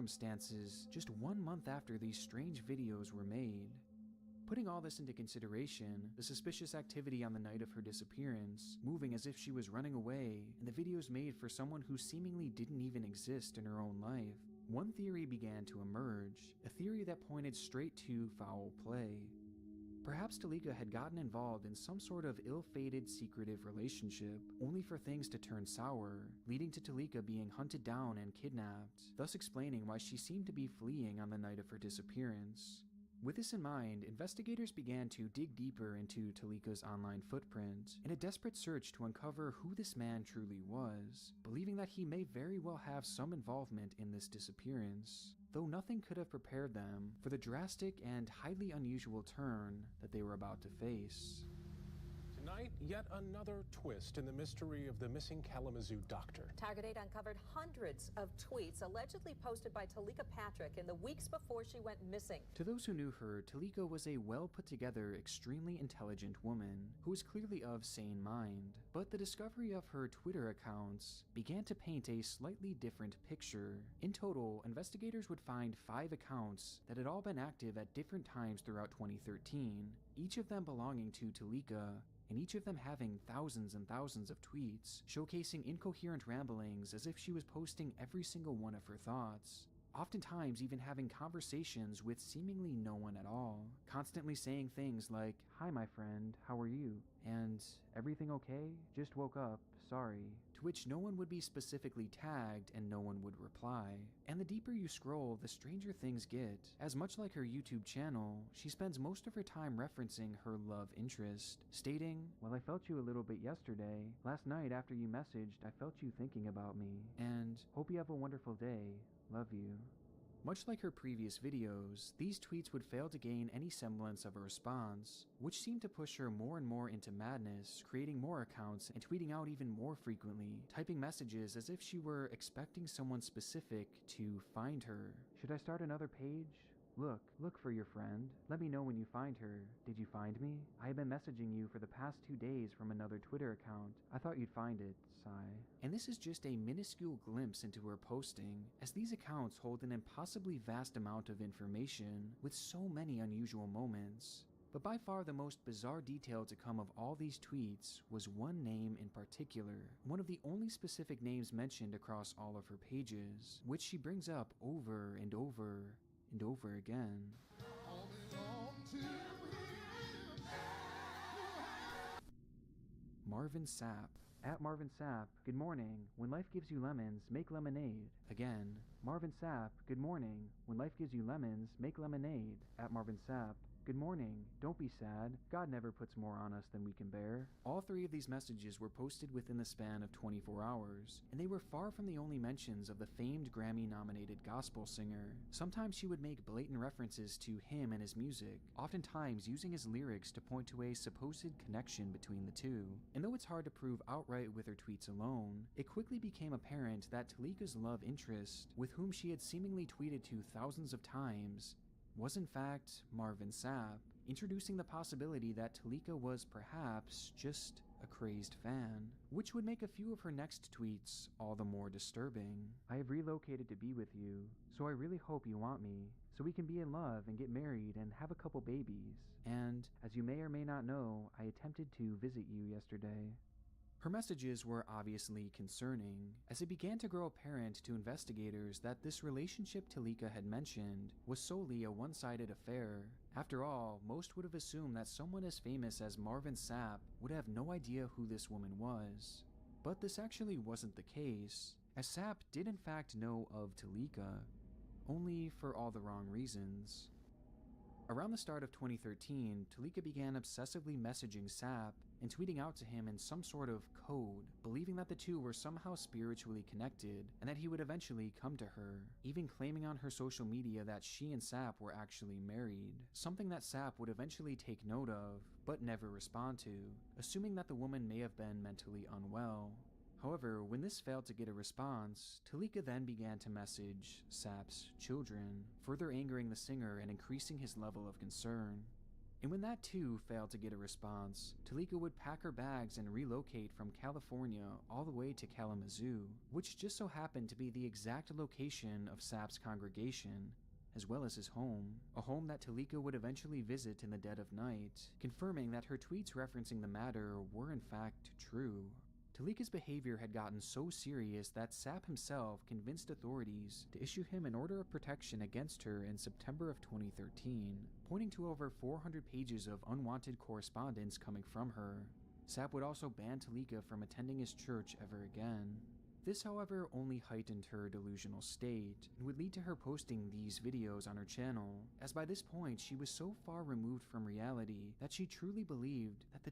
circumstances just 1 month after these strange videos were made. Putting all this into consideration, the suspicious activity on the night of her disappearance, moving as if she was running away, and the videos made for someone who seemingly didn't even exist in her own life, one theory began to emerge, a theory that pointed straight to foul play. Perhaps Talika had gotten involved in some sort of ill-fated secretive relationship, only for things to turn sour, leading to Talika being hunted down and kidnapped, thus explaining why she seemed to be fleeing on the night of her disappearance. With this in mind, investigators began to dig deeper into Talika's online footprint in a desperate search to uncover who this man truly was, believing that he may very well have some involvement in this disappearance, though nothing could have prepared them for the drastic and highly unusual turn that they were about to face. Tonight, yet another twist in the mystery of the missing Kalamazoo doctor. Target 8 uncovered hundreds of tweets allegedly posted by Talika Patrick in the weeks before she went missing. To those who knew her, Talika was a well-put-together, extremely intelligent woman who was clearly of sane mind, but the discovery of her Twitter accounts began to paint a slightly different picture. In total, investigators would find 5 accounts that had all been active at different times throughout 2013, each of them belonging to Talika, and each of them having thousands and thousands of tweets, showcasing incoherent ramblings as if she was posting every single one of her thoughts, oftentimes even having conversations with seemingly no one at all, constantly saying things like, "Hi my friend, how are you?" and "Everything okay? Just woke up, sorry," to which no one would be specifically tagged and no one would reply. And the deeper you scroll, the stranger things get, as much like her YouTube channel, she spends most of her time referencing her love interest, stating, "Well, I felt you a little bit yesterday. Last night after you messaged, I felt you thinking about me. And hope you have a wonderful day. Love you." Much like her previous videos, these tweets would fail to gain any semblance of a response, which seemed to push her more and more into madness, creating more accounts and tweeting out even more frequently, typing messages as if she were expecting someone specific to find her. "Should I start another page? Look for your friend. Let me know when you find her. Did you find me? I have been messaging you for the past 2 days from another Twitter account. I thought you'd find it, sigh." And this is just a minuscule glimpse into her posting, as these accounts hold an impossibly vast amount of information, with so many unusual moments. But by far the most bizarre detail to come of all these tweets was one name in particular, one of the only specific names mentioned across all of her pages, which she brings up over and over and over again. Marvin Sapp. At Marvin Sapp, good morning. When life gives you lemons, make lemonade. Again, Marvin Sapp, good morning. When life gives you lemons, make lemonade. At Marvin Sapp, good morning. Don't be sad. God never puts more on us than we can bear. All 3 of these messages were posted within the span of 24 hours, and they were far from the only mentions of the famed Grammy-nominated gospel singer. Sometimes she would make blatant references to him and his music, oftentimes using his lyrics to point to a supposed connection between the two. And though it's hard to prove outright with her tweets alone, it quickly became apparent that Talika's love interest, with whom she had seemingly tweeted to thousands of times, was in fact Marvin Sapp, introducing the possibility that Talika was perhaps just a crazed fan, which would make a few of her next tweets all the more disturbing. "I have relocated to be with you, so I really hope you want me, so we can be in love and get married and have a couple babies. And, as you may or may not know, I attempted to visit you yesterday." Her messages were obviously concerning, as it began to grow apparent to investigators that this relationship Talika had mentioned was solely a one-sided affair. After all, most would have assumed that someone as famous as Marvin Sapp would have no idea who this woman was. But this actually wasn't the case, as Sapp did in fact know of Talika, only for all the wrong reasons. Around the start of 2013, Talika began obsessively messaging Sapp and tweeting out to him in some sort of code, believing that the two were somehow spiritually connected and that he would eventually come to her, even claiming on her social media that she and Sapp were actually married, something that Sapp would eventually take note of, but never respond to, assuming that the woman may have been mentally unwell. However, when this failed to get a response, Talika then began to message Sapp's children, further angering the singer and increasing his level of concern. And when that too failed to get a response, Talika would pack her bags and relocate from California all the way to Kalamazoo, which just so happened to be the exact location of Sapp's congregation, as well as his home, a home that Talika would eventually visit in the dead of night, confirming that her tweets referencing the matter were in fact true. Talika's behavior had gotten so serious that Sapp himself convinced authorities to issue him an order of protection against her in September of 2013, pointing to over 400 pages of unwanted correspondence coming from her. Sapp would also ban Talika from attending his church ever again. This, however, only heightened her delusional state and would lead to her posting these videos on her channel, as by this point she was so far removed from reality that she truly believed that the